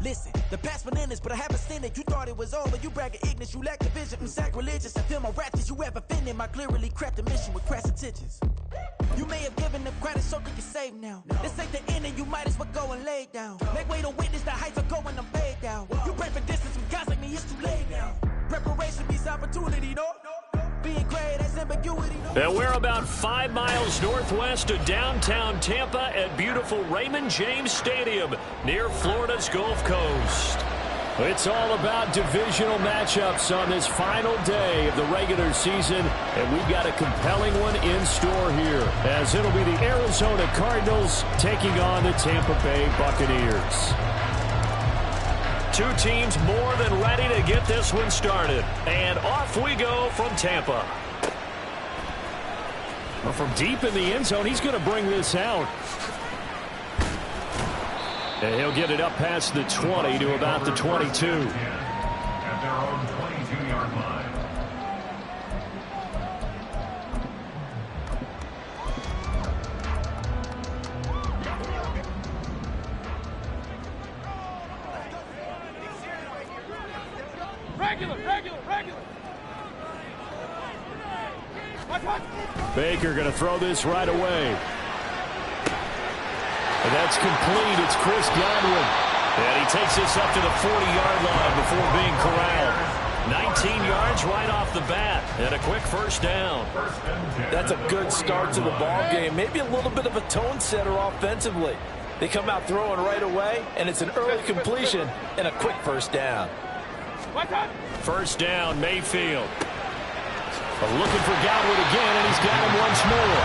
Listen, the past bananas, but I haven't seen it. You thought it was over, you bragging ignorance, you lack the vision. Sacrilegious, I feel my wrath. Did you ever offended? My clearly crafted mission with crass intentions. You may have given them credit so they can save now. This ain't the end and you might as well go and lay down. Make way to witness the heights are going, I'm fade down. You pray for distance with guys like me, it's too late now. Preparation beats opportunity, no? Being great has ambiguity, no? And we're about 5 miles northwest of downtown Tampa at beautiful Raymond James Stadium near Florida's Gulf Coast. It's all about divisional matchups on this final day of the regular season, and we've got a compelling one in store here, as it'll be the Arizona Cardinals taking on the Tampa Bay Buccaneers. Two teams more than ready to get this one started, and off we go from Tampa. Well, from deep in the end zone, he's going to bring this out. And he'll get it up past the 20 to about the 22. At their own 22-yard line. Regular. Baker going to throw this right away. And that's complete. It's Chris Godwin. And he takes this up to the 40-yard line before being corralled. 19 yards right off the bat. And a quick first down. That's a good start to the ball game. Maybe a little bit of a tone setter offensively. They come out throwing right away, and it's an early completion and a quick first down. First down, Mayfield. Looking for Godwin again, and he's got him once more.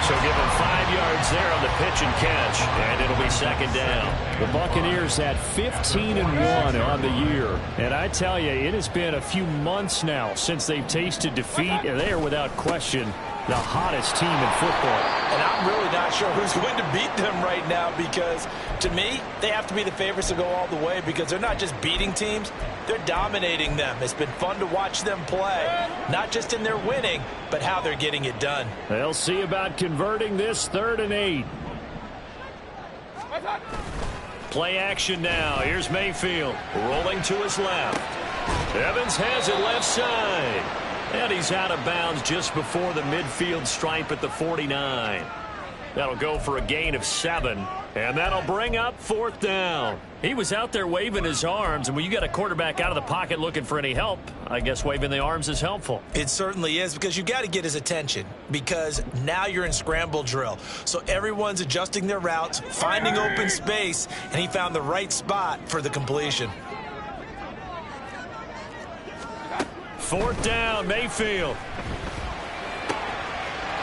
So give him 5 yards there on the pitch and catch, and it'll be second down. The Buccaneers had 15-1 on the year. And I tell you, it has been a few months now since they've tasted defeat, and they are without question the hottest team in football. And I'm really not sure who's going to beat them right now, because to me, they have to be the favorites to go all the way, because they're not just beating teams, they're dominating them. It's been fun to watch them play, not just in their winning, but how they're getting it done. They'll see about converting this 3rd and 8. Play action now. Here's Mayfield rolling to his left. Evans has it left side. And he's out of bounds just before the midfield stripe at the 49. That'll go for a gain of 7. And that'll bring up 4th down. He was out there waving his arms, and when you got a quarterback out of the pocket looking for any help, I guess waving the arms is helpful. It certainly is, because you've got to get his attention, because now you're in scramble drill. So everyone's adjusting their routes, finding open space, and he found the right spot for the completion. 4th down, Mayfield.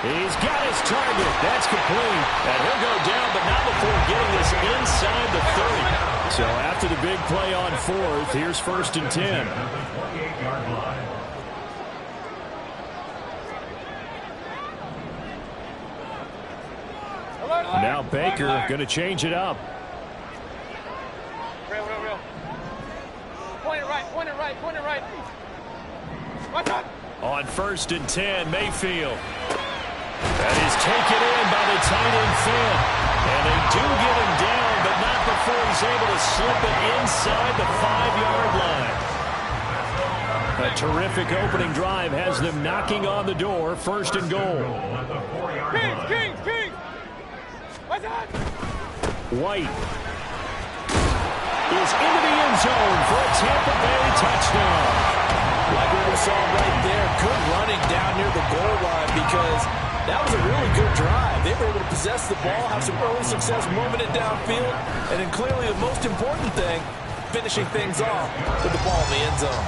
He's got his target. That's complete. And he'll go down, but not before getting this inside the 30. So after the big play on 4th, here's 1st and 10. Now Baker going to change it up. Real. Point it right. On 1st and 10, Mayfield. That is taken in by the tight end Finn. And they do get him down, but not before he's able to slip it inside the 5-yard line. A terrific opening drive has them knocking on the door. 1st and goal. Kings! White is into the end zone for a Tampa Bay touchdown. Like what we saw right there, good running down near the goal line, because that was a really good drive. They were able to possess the ball, have some early success moving it downfield, and then clearly the most important thing, finishing things off with the ball in the end zone.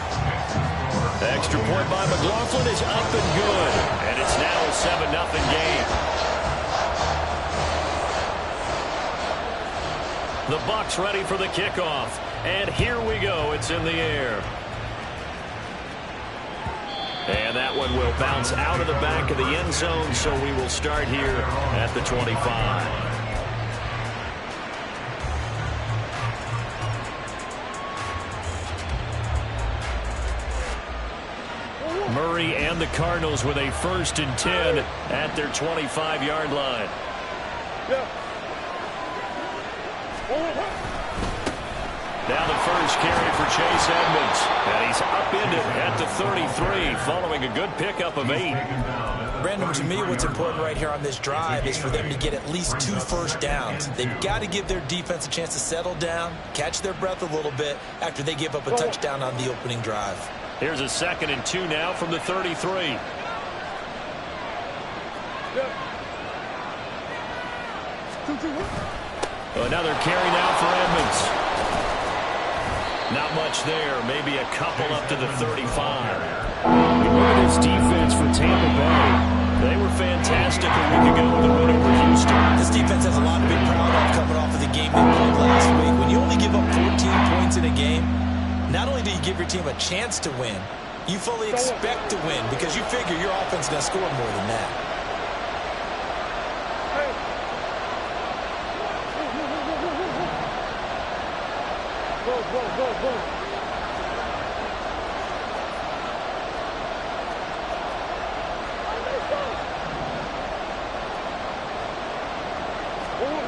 The extra point by McLaughlin is up and good, and it's now a 7-0 game. The Bucs ready for the kickoff, and here we go. It's in the air. And that one will bounce out of the back of the end zone, so we will start here at the 25. Murray and the Cardinals with a 1st and 10 at their 25-yard line. Now the first carry for Chase Edmonds. And he's upended at the 33 following a good pickup of 8. Brandon, to me, what's important right here on this drive is for them to get at least 2 first downs. They've got to give their defense a chance to settle down, catch their breath a little bit after they give up a touchdown on the opening drive. Here's a 2nd and 2 now from the 33. Another carry now for Edmonds. Not much there. Maybe a couple up to the 35. Look at this defense for Tampa Bay. They were fantastic a week ago with a win over Houston. This defense has a lot to be proud of coming off of the game they played last week. When you only give up 14 points in a game, not only do you give your team a chance to win, you fully expect to win because you figure your offense is going to score more than that.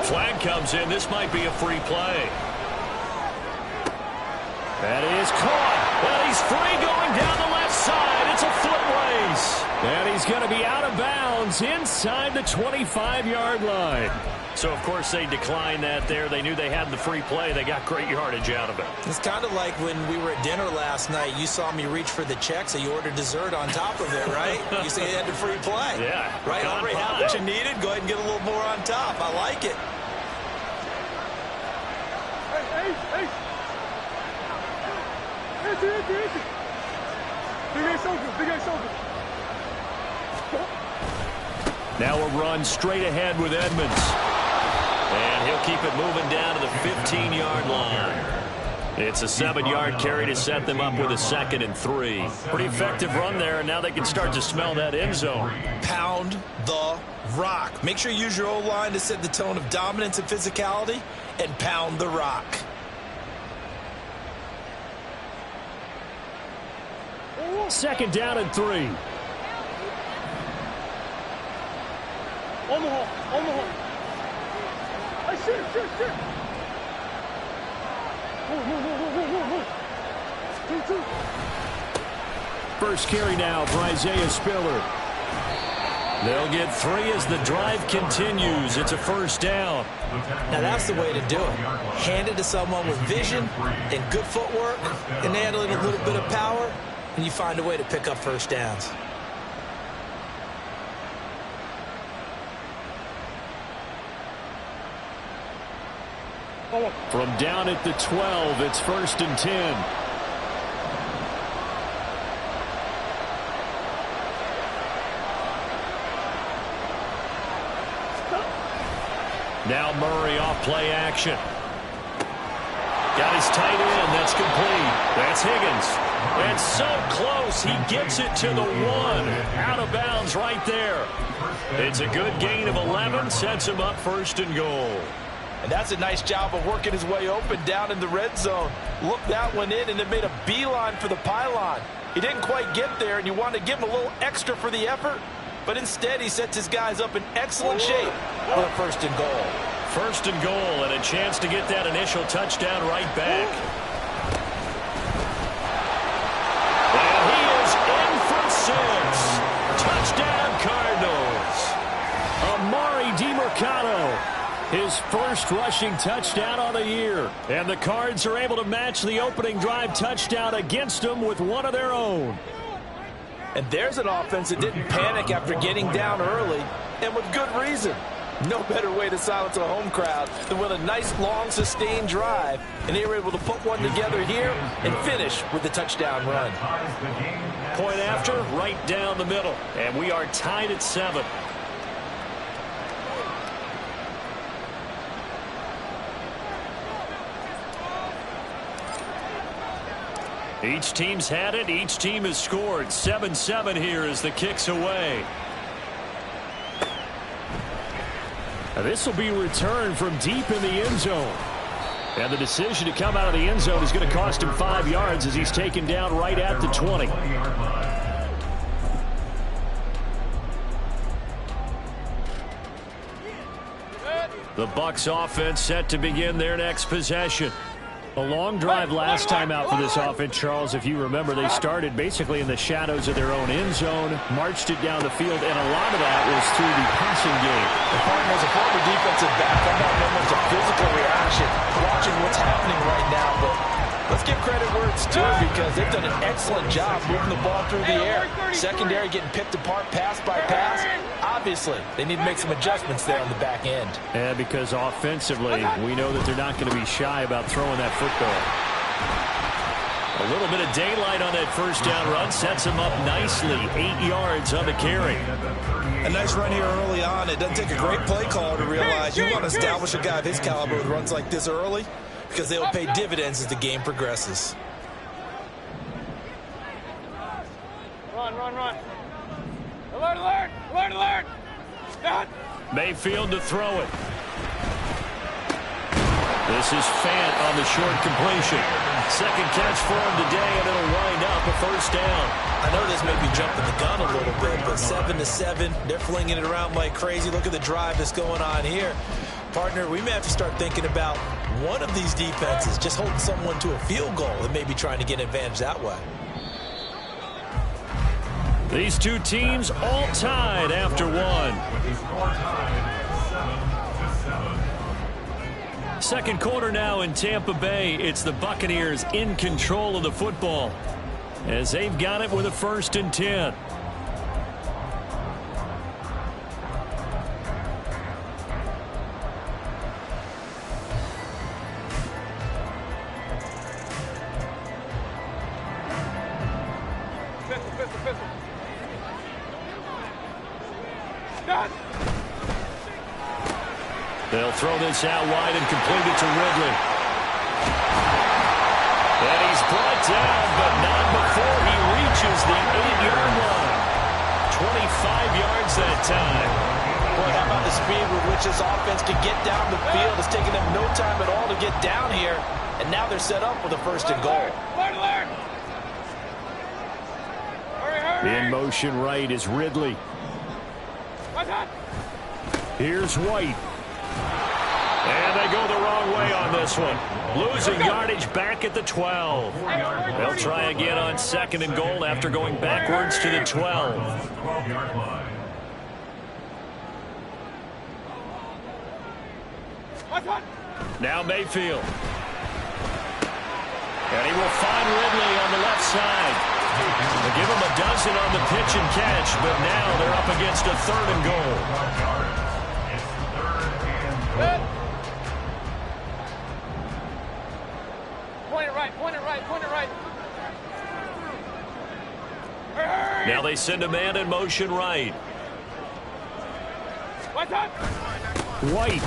Flag comes in. This might be a free play. That is caught. Well, he's free going down the left side. It's a foot race. And he's going to be out of bounds inside the 25-yard line. So, of course, they declined that there. They knew they had the free play. They got great yardage out of it. It's kind of like when we were at dinner last night. You saw me reach for the check, so you ordered dessert on top of it, right? You said you had the free play. Yeah. Right? Already had what you needed. Go ahead and get a little more on top. I like it. Hey. Easy. Big ass over. Now a run straight ahead with Edmonds. And he'll keep it moving down to the 15-yard line. It's a 7-yard carry to set them up with a 2nd and 3. Pretty effective run there, and now they can start to smell that end zone. Pound the rock. Make sure you use your O-line to set the tone of dominance and physicality, and pound the rock. Second down and 3. Omaha. Hey, shit. Whoa. First carry now for Isaiah Spiller. They'll get 3 as the drive continues. It's a first down. Now that's the way to do it. Hand it to someone with vision and good footwork, and add a little bit of power, and you find a way to pick up first downs. From down at the 12, it's 1st and 10. Now Murray off play action. Got his tight end. That's complete. That's Higgins. And so close. He gets it to the 1. Out of bounds right there. It's a good gain of 11. Sets him up 1st and goal. And that's a nice job of working his way open down in the red zone. Looked that one in and then made a beeline for the pylon. He didn't quite get there, and you want to give him a little extra for the effort. But instead, he sets his guys up in excellent shape for a 1st and goal. 1st and goal, and a chance to get that initial touchdown right back. And he is in for 6. Touchdown, Cardinals. Amari DiMercado, his first rushing touchdown on the year. And the Cards are able to match the opening drive touchdown against them with one of their own. And there's an offense that didn't panic after getting down early, and with good reason. No better way to silence a home crowd than with a nice, long, sustained drive. And they were able to put one together here and finish with the touchdown run. Point after, right down the middle. And we are tied at 7. Each team's had it. Each team has scored. 7-7 here as the kick's away. Now this will be returned from deep in the end zone. And the decision to come out of the end zone is going to cost him 5 yards as he's taken down right at the 20. The Bucs offense set to begin their next possession. A long drive last time out for this offense, Charles. If you remember, they started basically in the shadows of their own end zone, marched it down the field, and a lot of that was through the passing game. As a former defensive back, I'm not almost a physical reaction watching what's happening right now, but let's give credit where it's due because they've done an excellent job moving the ball through the air. Secondary getting picked apart pass by pass. Obviously, they need to make some adjustments there on the back end. Yeah, because offensively, we know that they're not going to be shy about throwing that football. A little bit of daylight on that first down run sets him up nicely. 8 yards on the carry. A nice run here early on. It doesn't take a great play caller to realize you want to establish a guy of his caliber who runs like this early because they will pay dividends as the game progresses. Run. Alert. Stop. Mayfield to throw it. This is Fant on the short completion. Second catch for him today, and it'll wind up a first down. I know this may be jumping the gun a little bit, but 7-7, they're flinging it around like crazy. Look at the drive that's going on here. Partner, we may have to start thinking about one of these defenses just holding someone to a field goal and maybe trying to get an advantage that way. These two teams all tied after one. Second quarter now in Tampa Bay. It's the Buccaneers in control of the football as they've got it with a 1st and 10. Pistol. They'll throw this out wide and complete it to Ridley. And he's brought down, but not before he reaches the 8-yard line. 25 yards that time. Boy, how about the speed with which this offense can get down the field? It's taking them no time at all to get down here. And now they're set up with a 1st and goal. Alert. Hurry. In motion right is Ridley. What's that? Here's White. And they go the wrong way on this one. Losing yardage back at the 12. They'll try again on 2nd and goal after going backwards to the 12. 12-yard line. Now Mayfield. And he will find Ridley on the left side. They give him a dozen on the pitch and catch, but now they're up against a 3rd and goal. Point it right. Now they send a man in motion right. What's that? White.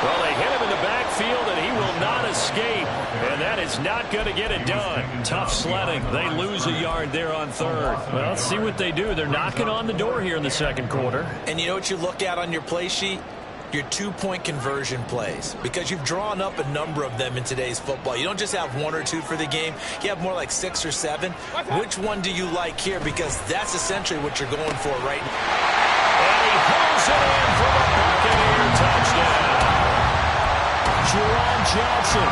Well, they hit him in the backfield, and he will not escape. And that is not going to get it done. Tough sledding. They lose a yard there on 3rd. Well, let's see what they do. They're knocking on the door here in the 2nd quarter. And you know what you look at on your play sheet? Your 2-point conversion plays, because you've drawn up a number of them in today's football. You don't just have 1 or 2 for the game. You have more like 6 or 7. Which one do you like here? Because that's essentially what you're going for right now. And he pulls it in for the Buccaneer touchdown. Jerron Johnson,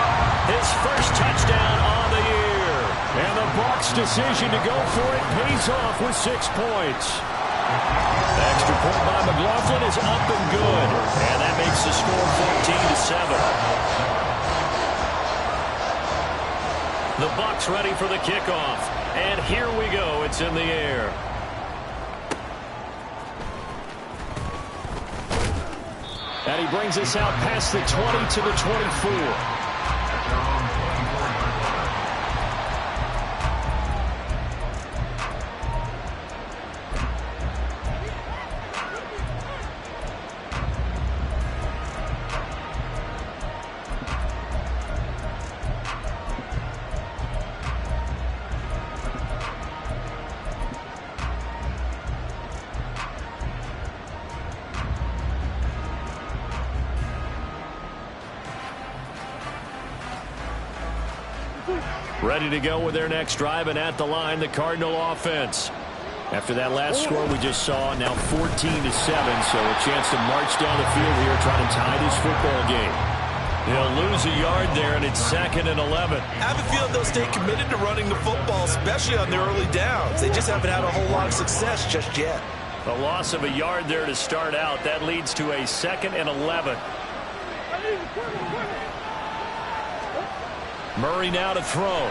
his first touchdown on the year. And the Bucs' decision to go for it pays off with 6 points. Extra point by McLaughlin is up and good. And that makes the score 14-7. The Bucs ready for the kickoff. And here we go. It's in the air. And he brings us out past the 20 to the 24. Ready to go with their next drive, and at the line, the Cardinal offense. After that last score we just saw, now 14-7, so a chance to march down the field here trying to tie this football game. He'll lose a yard there, and it's 2nd and 11. I have a feeling they'll stay committed to running the football, especially on their early downs. They just haven't had a whole lot of success just yet. A loss of a yard there to start out. That leads to a 2nd and 11. Murray now to throw.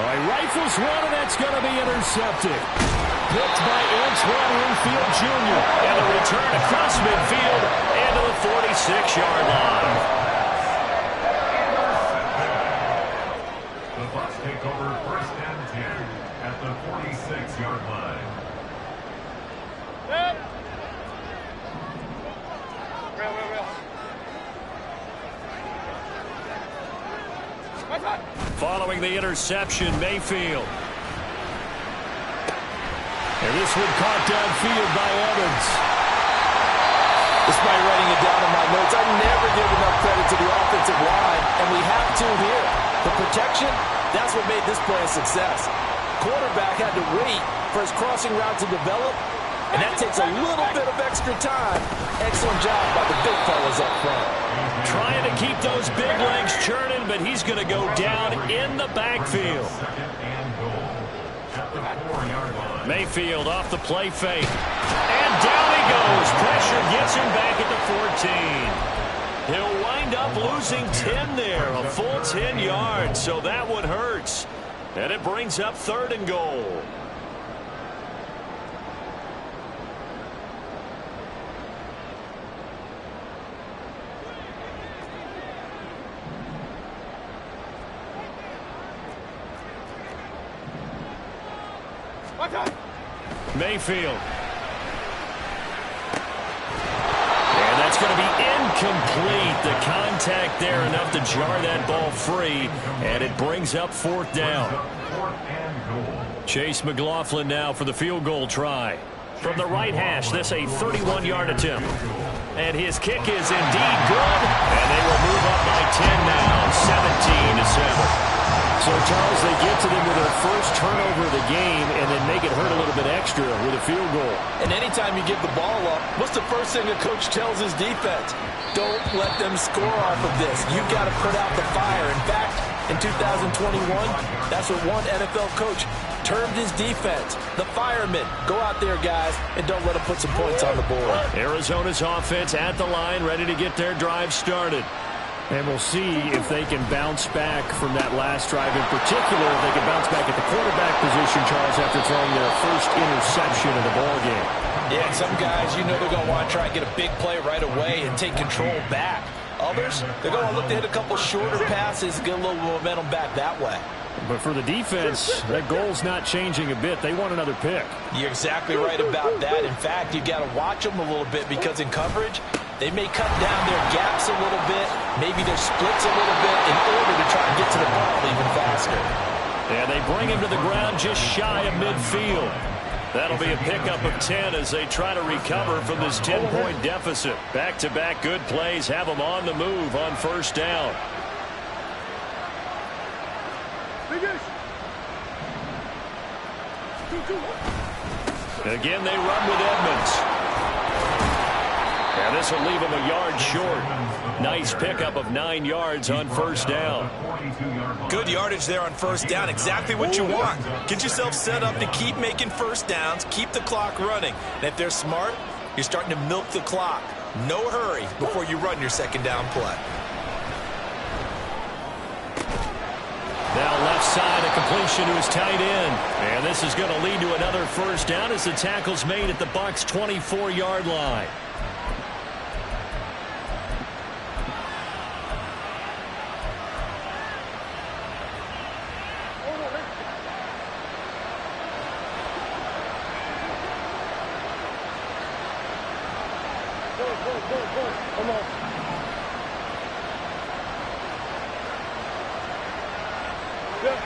He rifles one, and that's going to be intercepted. Picked by Antoine Winfield Jr. And a return across midfield and to the 46-yard line. The Bucs take over 1st and 10 at the 46-yard line. Following the interception, Mayfield. And this one caught downfield by Evans. Despite writing it down in my notes, I never give enough credit to the offensive line, and we have to here. The protection, that's what made this play a success. Quarterback had to wait for his crossing route to develop, and that takes a little bit of extra time. Excellent job by the big fellas up front. Trying to keep those big legs churning, but he's going to go down in the backfield. 2nd and goal at the 4-yard line. Mayfield off the play fake. And down he goes. Pressure gets him back at the 14. He'll wind up losing 10 there, a full 10 yards, so that one hurts. And it brings up 3rd and goal. Mayfield. And that's going to be incomplete. The contact there enough to jar that ball free, and it brings up 4th down. 4th and goal. Chase McLaughlin now for the field goal try. From the right hash, this a 31-yard attempt. And his kick is indeed good, and they will move up by 10 now, 17-7. So, Charles, they get to them with their first turnover of the game and then make it hurt a little bit extra with a field goal. And anytime you give the ball up, what's the first thing a coach tells his defense? Don't let them score off of this. You've got to put out the fire. In fact, in 2021, that's what one NFL coach termed his defense. The firemen. Go out there, guys, and don't let them put some points on the board. Arizona's offense at the line, ready to get their drive started. And we'll see if they can bounce back from that last drive. In particular, if they can bounce back at the quarterback position, Charles, after throwing their first interception of the ballgame. Yeah, and some guys, you know they're going to want to try and get a big play right away and take control back. Others, they're going to look to hit a couple shorter passes, get a little momentum back that way. But for the defense, that goal's not changing a bit. They want another pick. You're exactly right about that. In fact, you've got to watch them a little bit because in coverage, they may cut down their gaps a little bit, maybe their splits a little bit in order to try and get to the ball even faster. And they bring him to the ground just shy of midfield. That'll be a pickup of 10 as they try to recover from this 10-point deficit. Back-to-back good plays have them on the move on 1st down. Again, they run with Edmonds. And this will leave him a yard short. Nice pickup of 9 yards on 1st down. Good yardage there on 1st down. Exactly what you want. Get yourself set up to keep making 1st downs, keep the clock running. And if they're smart, you're starting to milk the clock. No hurry before you run your 2nd down play. Now left side, a completion to his tight end. And this is going to lead to another 1st down as the tackle's made at the Bucs' 24-yard line. Come on. Yeah.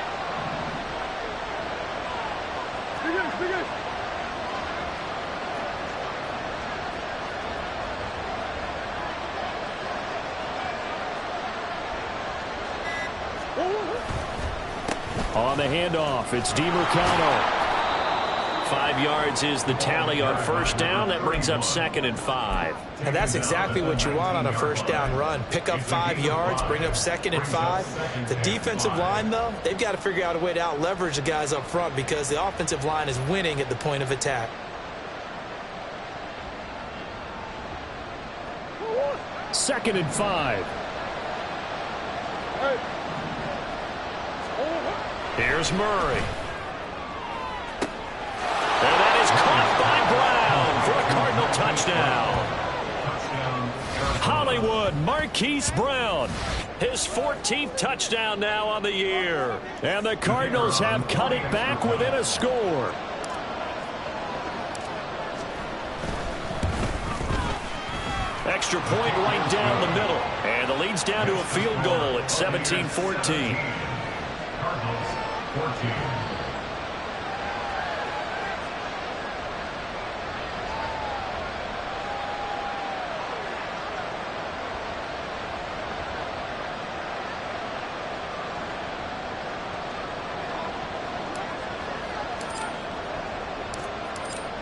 Bigger. On the handoff, it's DiMercado. 5 yards is the tally on first down. That brings up 2nd and 5. And that's exactly what you want on a first down run. Pick up 5 yards, bring up 2nd and 5. The defensive line, though, they've got to figure out a way to out-leverage the guys up front because the offensive line is winning at the point of attack. Second and 5. Here's Murray. And that is caught by Brown for a Cardinal touchdown. Hollywood Marquise Brown. His 14th touchdown now on the year. And the Cardinals have cut it back within a score. Extra point right down the middle. And the lead's down to a field goal at 17-14. Cardinals 14.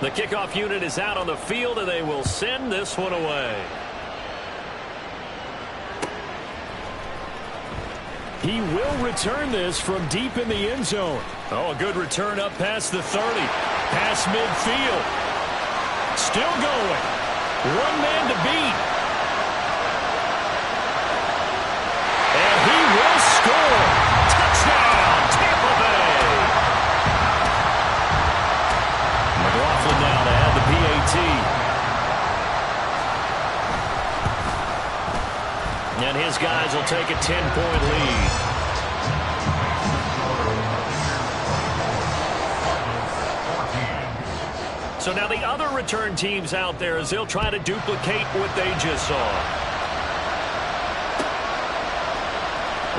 The kickoff unit is out on the field, and they will send this one away. He will return this from deep in the end zone. Oh, a good return up past the 30. Past midfield. Still going. One man to beat. And he will score. Touchdown, Tampa Bay. McLaughlin now to add the PAT. And his guys will take a 10-point lead. So now the other return teams out there as they'll try to duplicate what they just saw.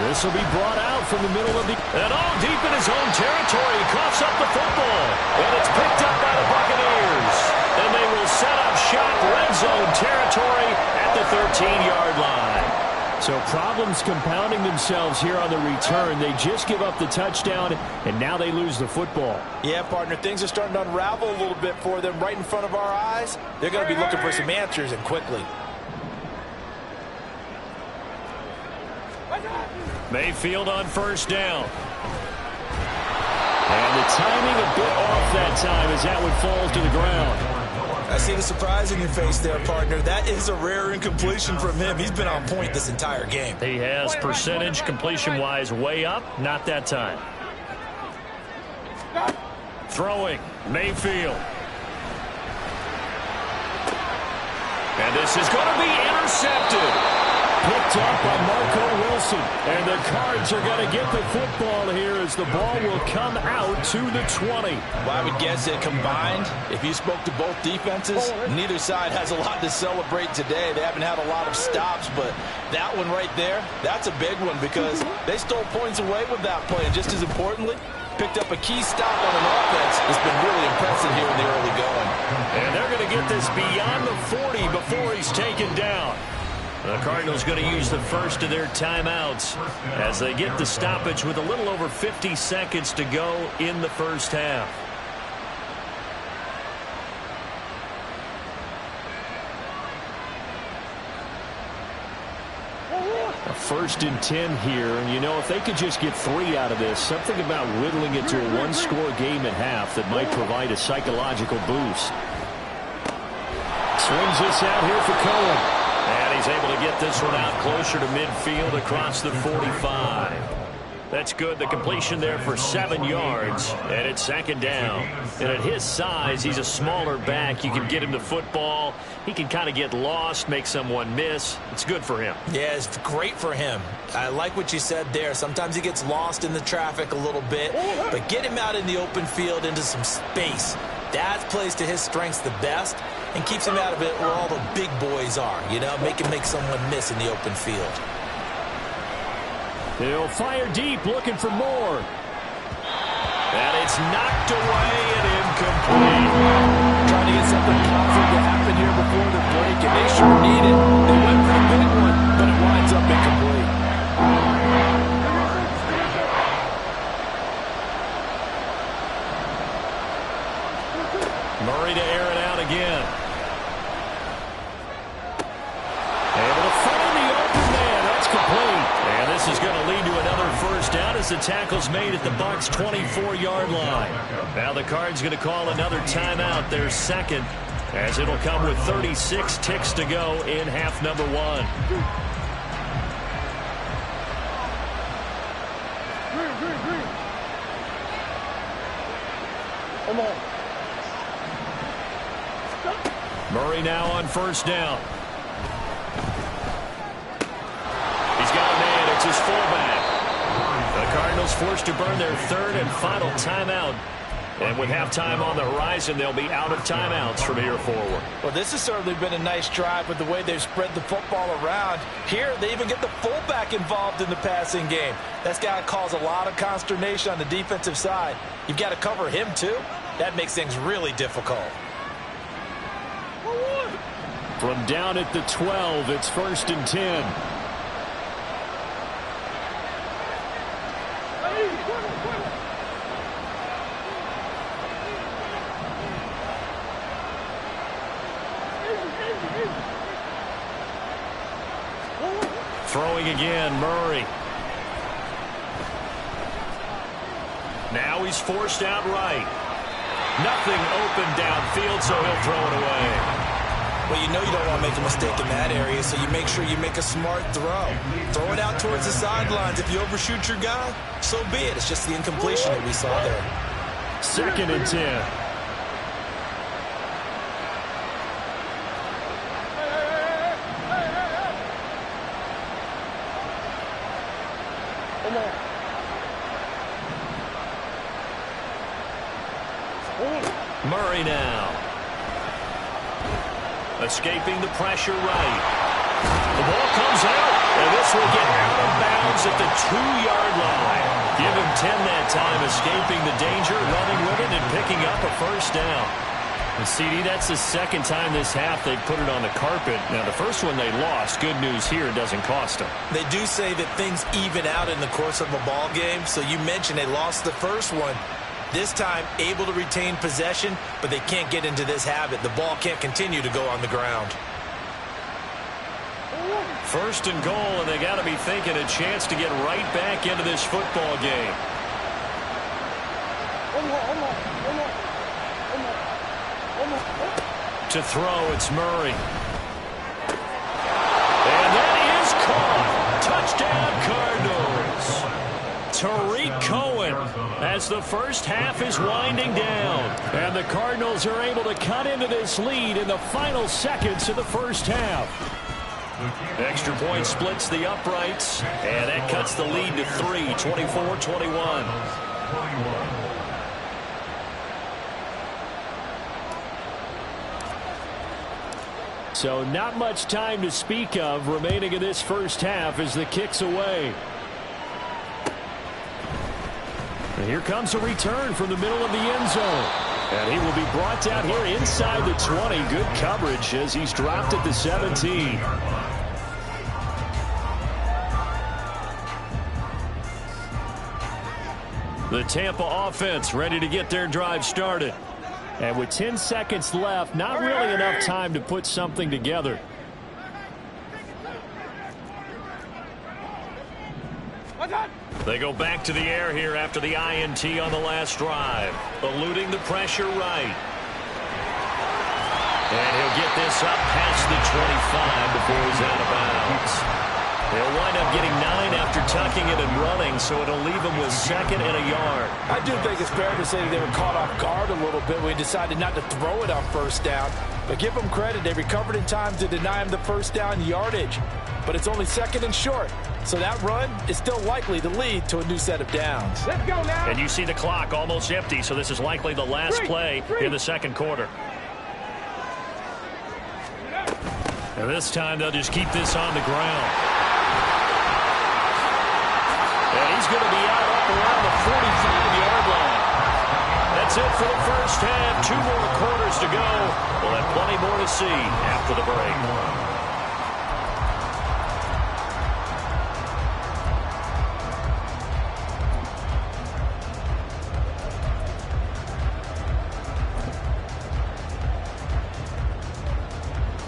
This will be brought out from the middle of the... And all deep in his own territory. He coughs up the football. And it's picked up by the Buccaneers. And they will set up shop red zone territory at the 13-yard line. So problems compounding themselves here on the return. They just give up the touchdown, and now they lose the football. Yeah, partner, things are starting to unravel a little bit for them right in front of our eyes. They're going to be looking for some answers, and quickly. Mayfield on first down. And the timing a bit off that time as that one falls to the ground. I see the surprise in your face there, partner. That is a rare incompletion from him. He's been on point this entire game. He has percentage completion-wise way up. Not that time. Throwing. Mayfield. And this is going to be intercepted. Picked up by Marco Wilson. And the Cards are going to get the football here as the ball will come out to the 20. Well, I would guess that combined, if you spoke to both defenses, neither side has a lot to celebrate today. They haven't had a lot of stops, but that one right there, that's a big one because they stole points away with that play. And just as importantly, picked up a key stop on an offense that's been really impressive here in the early going. And they're going to get this beyond the 40 before he's taken down. The Cardinals going to use the first of their timeouts as they get the stoppage with a little over 50 seconds to go in the first half. A 1st and 10 here, and you know, if they could just get 3 out of this, something about whittling it to a one-score game at half that might provide a psychological boost. Swings this out here for Cohen. And he's able to get this one out closer to midfield across the 45. That's good. The completion there for 7 yards. And it's 2nd down. And at his size, he's a smaller back. You can get him the football. He can kind of get lost, make someone miss. It's good for him. Yeah, it's great for him. I like what you said there. Sometimes he gets lost in the traffic a little bit. But get him out in the open field into some space. That plays to his strengths the best and keeps him out of it where all the big boys are, you know, make someone miss in the open field. He'll fire deep, looking for more. And it's knocked away and incomplete. Trying to get something positive to happen here before the break, and they sure need it. They went for a big one, but it winds up incomplete. the tackle's made at the Bucs' 24-yard line. Now the Cards going to call another timeout, their second, as it'll come with 36 ticks to go in half number one. Green. Come on. Murray now on first down. He's got a man. It's his fullback. The Cardinals forced to burn their third and final timeout. And with halftime on the horizon, they'll be out of timeouts from here forward. Well, this has certainly been a nice drive with the way they've spread the football around. Here, they even get the fullback involved in the passing game. That's got to cause a lot of consternation on the defensive side. You've got to cover him, too. That makes things really difficult. From down at the 12, it's 1st and 10. Throwing again, Murray. Now he's forced out right. Nothing open downfield, so he'll throw it away. Well, you know you don't want to make a mistake in that area, so you make sure you make a smart throw. Throw it out towards the sidelines. If you overshoot your guy, so be it. It's just the incompletion that we saw there. 2nd and 10. Murray now. Escaping the pressure right. The ball comes out, and this will get out of bounds at the 2-yard line. Give him 10 that time, escaping the danger, running with it, and picking up a first down. And CD, that's the second time this half they've put it on the carpet. Now, the first one they lost. Good news here, it doesn't cost them. They do say that things even out in the course of a ball game. So you mentioned they lost the first one. This time, able to retain possession, but they can't get into this habit. The ball can't continue to go on the ground. 1st and goal, and they got to be thinking a chance to get right back into this football game. To throw, it's Murray. And that is caught. Touchdown, Cardinals. Tariq Cohen as the first half is winding down. And the Cardinals are able to cut into this lead in the final seconds of the first half. Extra point splits the uprights, and that cuts the lead to 3, 24-21. So not much time to speak of remaining in this first half as the kick's away. And here comes a return from the middle of the end zone. And he will be brought down here inside the 20. Good coverage as he's dropped at the 17. The Tampa offense ready to get their drive started. And with 10 seconds left, not really enough time to put something together. They go back to the air here after the INT on the last drive. Eluding the pressure right. And he'll get this up past the 25 before he's out of bounds. They'll wind up getting 9 after tucking it and running, so it'll leave him with 2nd and a yard. I do think it's fair to say that they were caught off guard a little bit when he decided not to throw it on first down. But give them credit, they recovered in time to deny him the first down yardage. But it's only 2nd and short, so that run is still likely to lead to a new set of downs. Let's go now. And you see the clock almost empty, so this is likely the last play in the second quarter. And this time they'll just keep this on the ground. And he's going to be out up around the 45-yard line. That's it for the first half. 2 more quarters to go. We'll have plenty more to see after the break.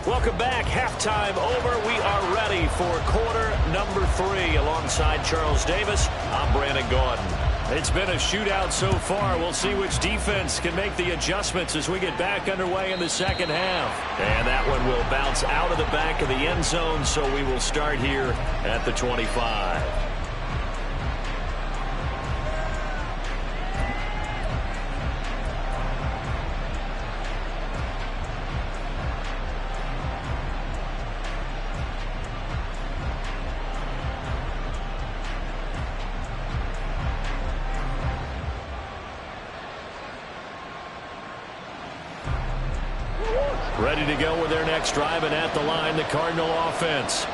Welcome back. Halftime over. We are ready for quarter number 3. Alongside Charles Davis, I'm Brandon Gaudin. It's been a shootout so far. We'll see which defense can make the adjustments as we get back underway in the second half. And that one will bounce out of the back of the end zone, so we will start here at the 25. Ready to go with their next drive, and at the line, the Cardinal offense.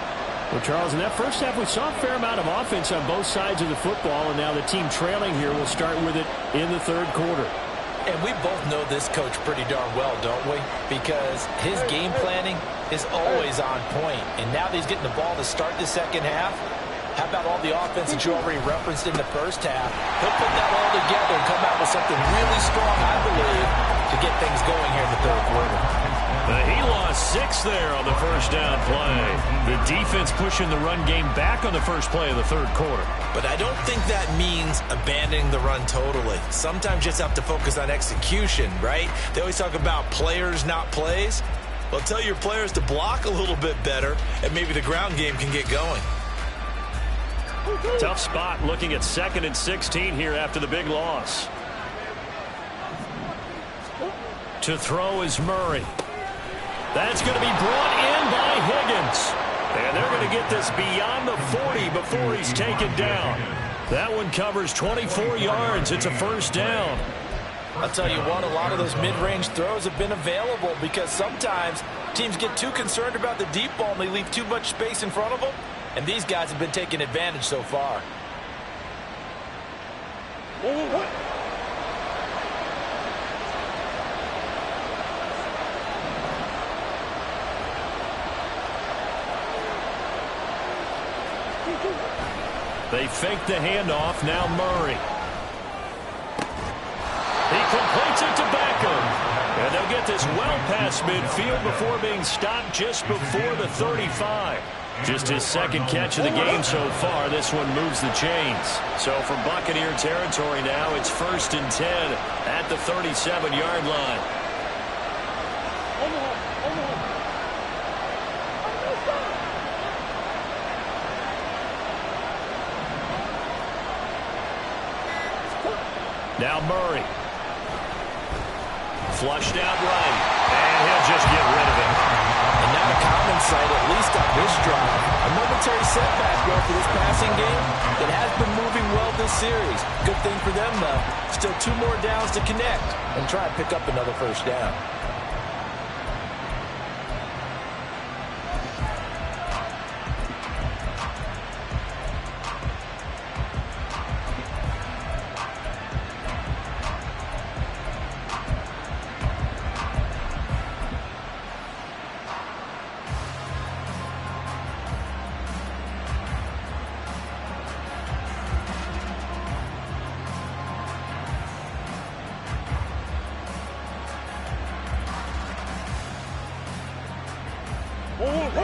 Well, Charles, in that first half, we saw a fair amount of offense on both sides of the football, and now the team trailing here will start with it in the third quarter. And we both know this coach pretty darn well, don't we? Because his game planning is always on point. And now that he's getting the ball to start the second half, how about all the offense that you already referenced in the first half? He'll put that all together and come out with something really strong, I believe, to get things going here in the third quarter. He lost 6 there on the first down play. The defense pushing the run game back on the first play of the third quarter. But I don't think that means abandoning the run totally. Sometimes you just have to focus on execution, right? They always talk about players, not plays. Well, tell your players to block a little bit better, and maybe the ground game can get going. Tough spot looking at 2nd and 16 here after the big loss. To throw is Murray. That's going to be brought in by Higgins. And they're going to get this beyond the 40 before he's taken down. That one covers 24 yards. It's a first down. I'll tell you what, a lot of those mid-range throws have been available because sometimes teams get too concerned about the deep ball and they leave too much space in front of them. And these guys have been taking advantage so far. They fake the handoff. Now Murray. He completes it to Beckham. And they'll get this well past midfield before being stopped just before the 35. Just his 2nd catch of the game so far. This one moves the chains. So from Buccaneer territory now, it's 1st and 10 at the 37-yard line. Now Murray. Flushed out right. And he'll just get rid of it. And now a common sight, at least on this drive. A momentary setback though for this passing game that has been moving well this series. Good thing for them, though. Still 2 more downs to connect and try and pick up another first down.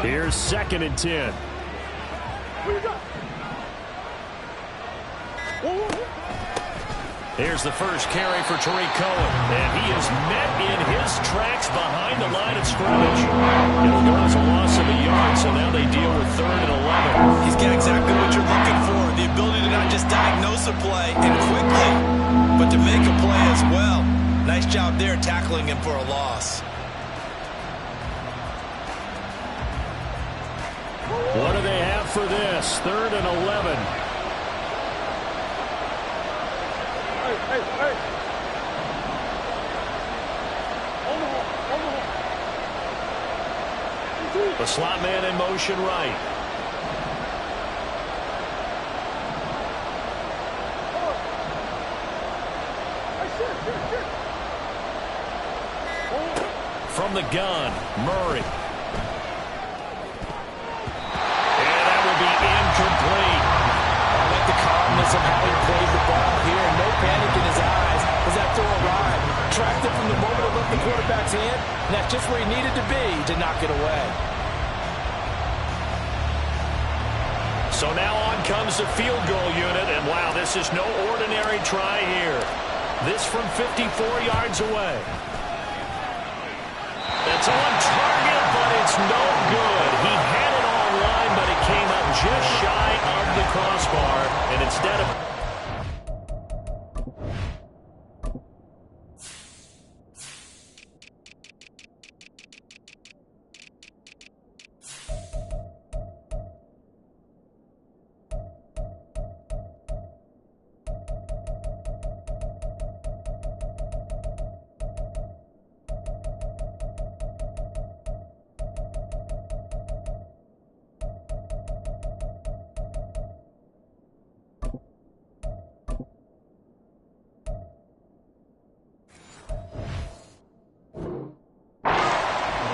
Here's 2nd and 10. Here's the first carry for Tariq Cohen. And he is met in his tracks behind the line of scrimmage. It'll go as a loss of a yard, so now they deal with 3rd and 11. He's got exactly what you're looking for. The ability to not just diagnose a play and quickly, but to make a play as well. Nice job there tackling him for a loss. What do they have for this? 3rd and 11. Hey. The slot man in motion right. From the gun, Murray. Incomplete. I like the calmness of how he played the ball here. No panic in his eyes as that throw arrived. tracked it from the moment it left the quarterback's hand, and that's just where he needed to be to knock it away. So now on comes the field goal unit, and wow, this is no ordinary try here. This from 54 yards away. That's on target, but it's no good. He had it online, but it came up just shy of the crossbar, and instead of...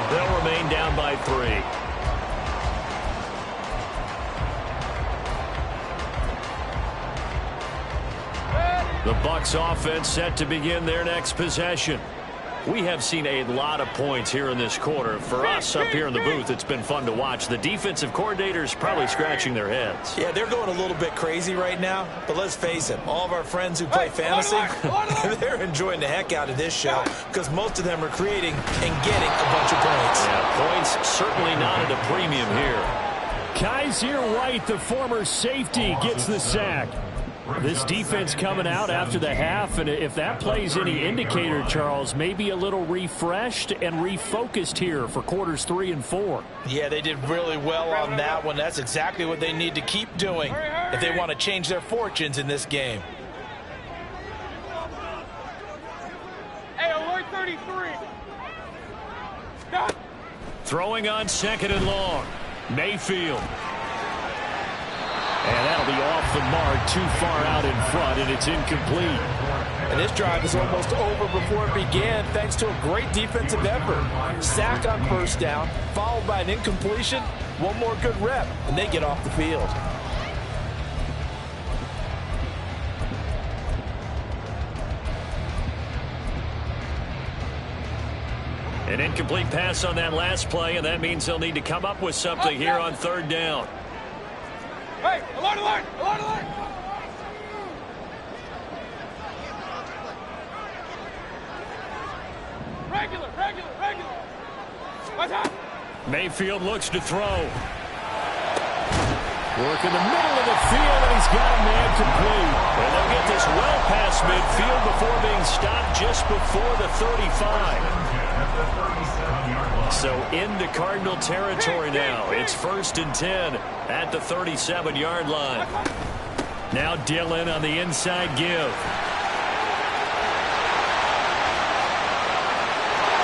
They'll remain down by 3. The Bucs offense set to begin their next possession. We have seen a lot of points here in this quarter. For us up here in the booth, it's been fun to watch. The defensive coordinators probably scratching their heads. Yeah, they're going a little bit crazy right now, but let's face it, all of our friends who play fantasy, they're enjoying the heck out of this show because most of them are creating and getting a bunch of points. Yeah, points certainly not at a premium here. Kaiser White, the former safety, gets the sack. This defense coming out after the half, and if that plays any indicator, Charles, maybe a little refreshed and refocused here for quarters 3 and 4. Yeah, they did really well on that one. That's exactly what they need to keep doing if they want to change their fortunes in this game. Hey, alert 33. Stop. Throwing on 2nd and long. Mayfield. And that'll be off the mark, too far out in front, and it's incomplete. And this drive is almost over before it began, thanks to a great defensive effort. Sack on first down, followed by an incompletion. One more good rep, and they get off the field. An incomplete pass on that last play, and that means they'll need to come up with something here on 3rd down. Hey, alert, alert, alert, alert. Regular, regular, regular. What's up? Mayfield looks to throw. Work in the middle of the field, and he's got a man complete. And they'll get this well past midfield before being stopped just before the 35. So into Cardinal territory now. It's 1st and 10 at the 37-yard line. Now Dillon on the inside give.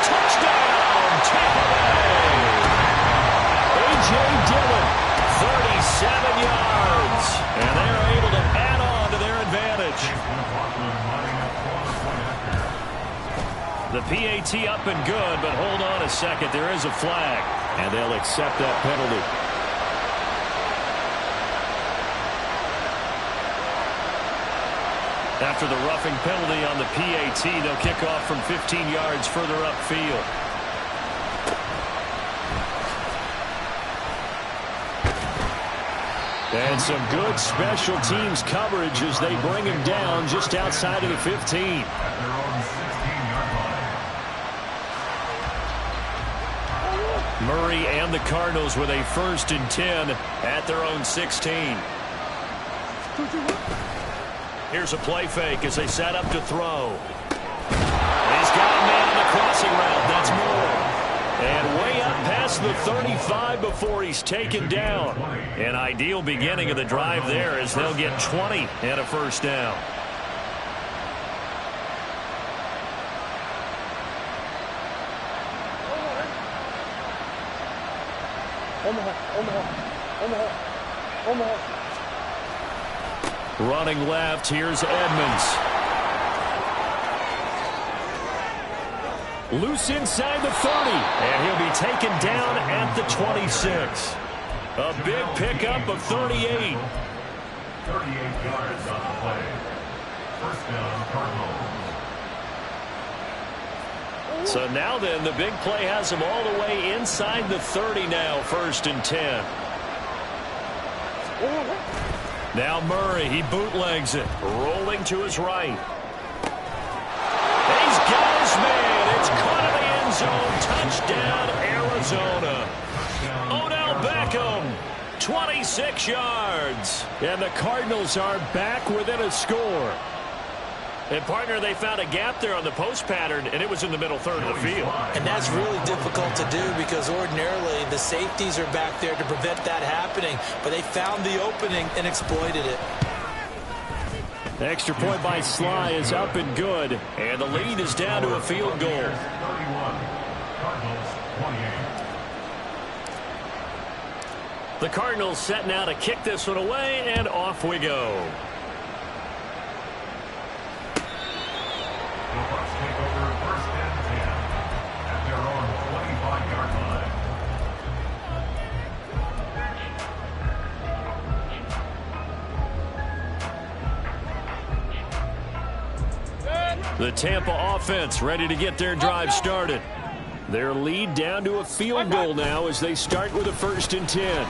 Touchdown, Tampa Bay! A.J. Dillon, 37 yards. And they're able to add on to their advantage. The PAT up and good, but hold on a second. There is a flag, and they'll accept that penalty. After the roughing penalty on the PAT, they'll kick off from 15 yards further upfield. And some good special teams coverage as they bring him down just outside of the 15. Murray and the Cardinals with a 1st and 10 at their own 16. Here's a play fake as they set up to throw. He's got a man on the crossing route. That's Moore. And way up past the 35 before he's taken down. An ideal beginning of the drive there as they'll get 20 and a 1st down. Running left, here's Edmonds. Loose inside the 30, and he'll be taken down at the 26. A big pickup of 38. 38 yards on the play. 1st down, Cardinals. So now then, the big play has him all the way inside the 30 now, 1st and 10. Now Murray, he bootlegs it, rolling to his right. He's got his man. It's caught in the end zone. Touchdown, Arizona. Odell Beckham, 26 yards. And the Cardinals are back within a score. And, partner, they found a gap there on the post pattern, and it was in the middle third of the field. And that's really difficult to do because ordinarily the safeties are back there to prevent that happening. But they found the opening and exploited it. The extra point by Sly is up and good. And the lead is down to a field goal. 31. Cardinals 28. The Cardinals set now to kick this one away, and off we go. The Bucs take over 1st and 10 at their own 25-yard line. The Tampa offense ready to get their drive started. Their lead down to a field goal now as they start with a 1st and 10. And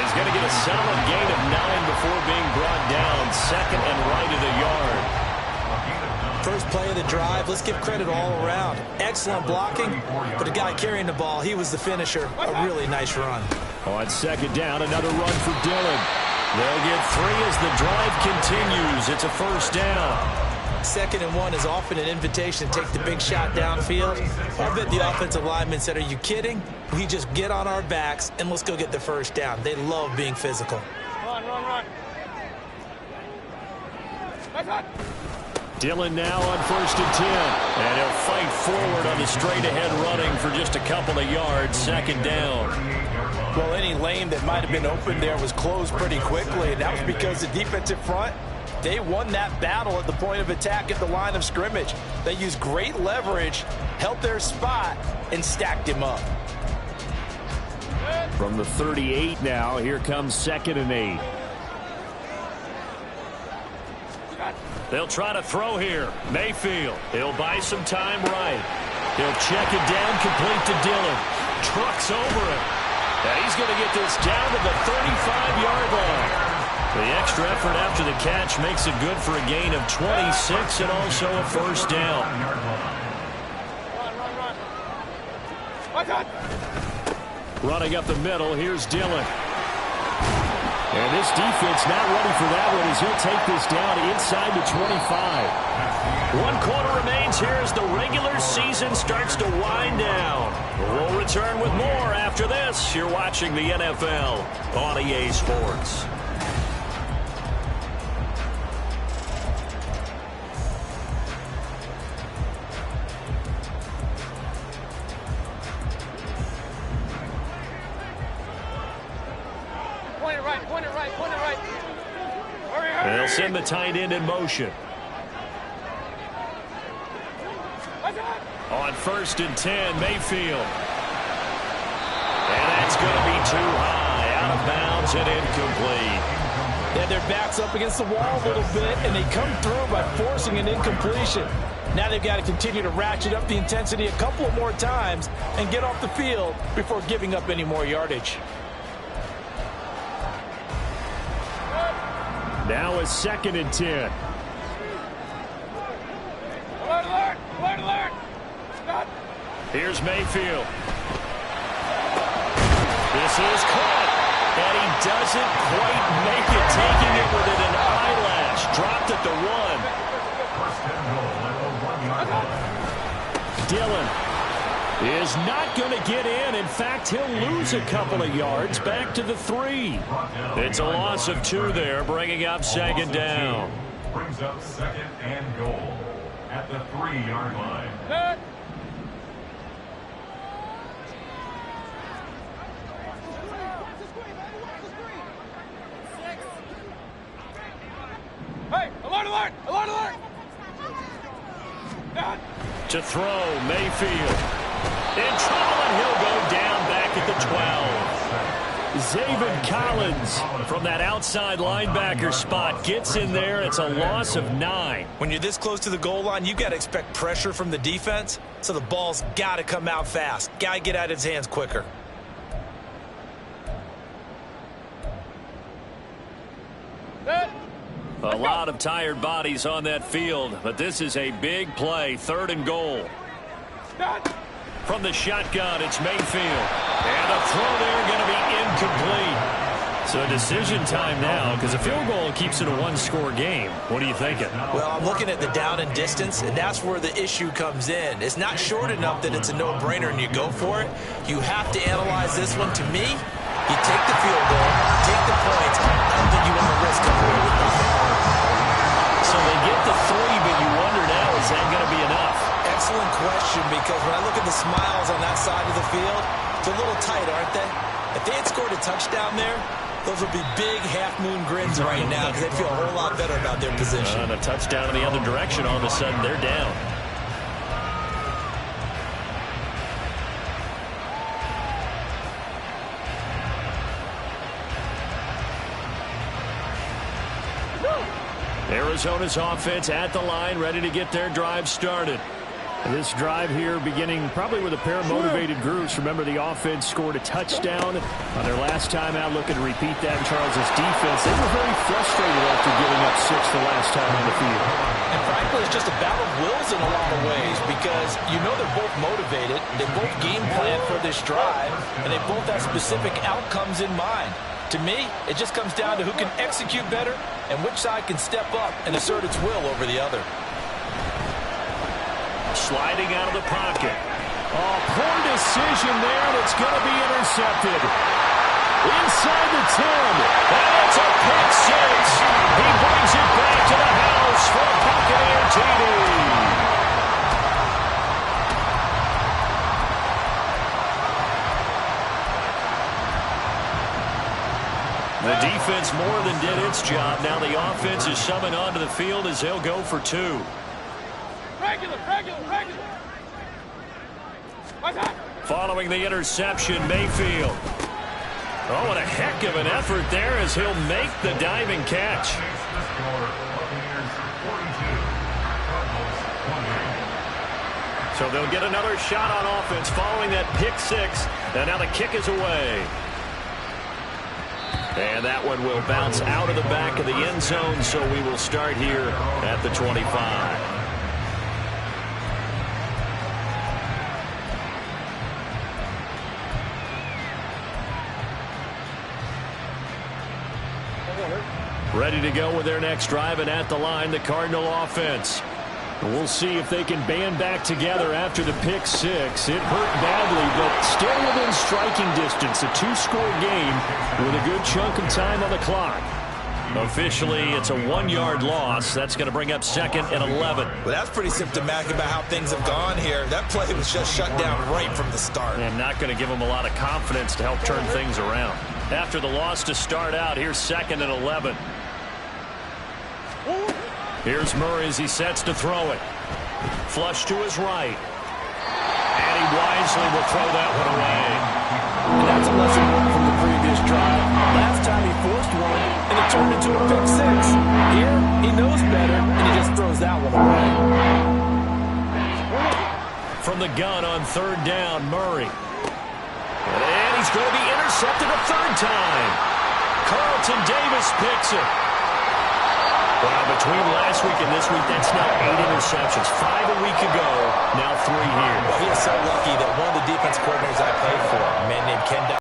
he's going to get a solid gain of 9 before being brought down. 2nd and right of the yard. First play of the drive, let's give credit all around. Excellent blocking, but the guy carrying the ball, he was the finisher. A really nice run. On 2nd down, another run for Dillon. They'll get 3 as the drive continues. It's a 1st down. 2nd and 1 is often an invitation to take the big shot downfield. I bet the offensive linemen said, are you kidding? We just get on our backs and let's go get the 1st down. They love being physical. Run. Dillon now on 1st and 10. And he'll fight forward on the straight-ahead running for just a couple of yards. 2nd down. Well, any lane that might have been open there was closed pretty quickly, and that was because the defensive front, they won that battle at the point of attack at the line of scrimmage. They used great leverage, held their spot, and stacked him up. From the 38 now, here comes 2nd and 8. They'll try to throw here. Mayfield, he'll buy some time right. He'll check it down, complete to Dillon. Trucks over it. And he's going to get this down to the 35-yard line. The extra effort after the catch makes it good for a gain of 26 and also a 1st down. Run. Running up the middle, here's Dillon. And this defense not ready for that one as he'll take this down inside the 25. 1 quarter remains here as the regular season starts to wind down. We'll return with more after this. You're watching the NFL on EA Sports. They'll send the tight end in motion. On 1st and 10, Mayfield. And that's going to be too high, out of bounds and incomplete. They had their backs up against the wall a little bit, and they come through by forcing an incompletion. Now they've got to continue to ratchet up the intensity a couple of more times and get off the field before giving up any more yardage. Now a 2nd and 10. Alert! Stop! Here's Mayfield. This is caught. And he doesn't quite make it, taking it within an eyelash. Dropped at the 1. Dillon is not going to get in. In fact, he'll lose a couple of yards back to the 3. It's a loss of 2 there, bringing up 2nd down. Brings up 2nd and goal at the 3-yard line. Hey, alert! To throw, Mayfield. In trouble, and he'll go down back at the Zaven Collins from that outside linebacker spot gets in there. It's a loss of 9. When you're this close to the goal line, you've got to expect pressure from the defense, so the ball's got to come out fast. Got to get out of his hands quicker. A lot of tired bodies on that field, but this is a big play. 3rd and goal. From the shotgun, it's Mayfield. And a throw there going to be incomplete. So decision time now, because a field goal keeps it a one-score game. What are you thinking? Well, I'm looking at the down and distance, and that's where the issue comes in. It's not short enough that it's a no-brainer and you go for it. You have to analyze this one. To me, you take the field goal, take the points. I don't think you want to risk coming away with nothing. So they get the 3, but you wonder now, is that going to be enough? Excellent question, because when I look at the smiles on that side of the field, it's a little tight, aren't they? If they had scored a touchdown there, those would be big half-moon grins right now because they'd feel a whole lot better about their position. And a touchdown in the other direction, all of a sudden they're down. Arizona's offense at the line, ready to get their drive started. This drive here beginning probably with a pair of motivated groups. Remember, the offense scored a touchdown on their last time out, looking to repeat that in Charles' defense. They were very frustrated after giving up 6 the last time on the field. And frankly, it's just a battle of wills in a lot of ways because you know they're both motivated, they both game plan for this drive, and they both have specific outcomes in mind. To me, it just comes down to who can execute better and which side can step up and assert its will over the other. Sliding out of the pocket. Oh, poor decision there, and it's going to be intercepted. Inside the 10. And it's a pick 6. He brings it back to the house for a Buccaneer TD. The defense more than did its job. Now the offense is summoned onto the field as they'll go for 2. Regular. Following the interception, Mayfield. Oh, what a heck of an effort there as he'll make the diving catch. So they'll get another shot on offense following that pick 6. And now the kick is away. And that one will bounce out of the back of the end zone, so we will start here at the 25. Ready to go with their next drive, and at the line, the Cardinal offense. We'll see if they can band back together after the pick 6. It hurt badly, but still within striking distance. A 2-score game with a good chunk of time on the clock. Officially, it's a 1-yard loss. That's going to bring up 2nd and 11. Well, that's pretty symptomatic about how things have gone here. That play was just shut down right from the start. And not going to give them a lot of confidence to help turn things around. After the loss to start out, here's 2nd and 11. Here's Murray as he sets to throw it. Flush to his right. And he wisely will throw that one away. And that's a lesson learned from the previous drive. Last time he forced one, and it turned into a pick 6. Here, he knows better, and he just throws that one away. From the gun on 3rd down, Murray. And he's going to be intercepted a 3rd time. Carlton Davis picks it. Well, between last week and this week, that's now 8 interceptions. 5 a week ago, now 3 here. Well, he is so lucky that one of the defense coordinators I played for, a man named Ken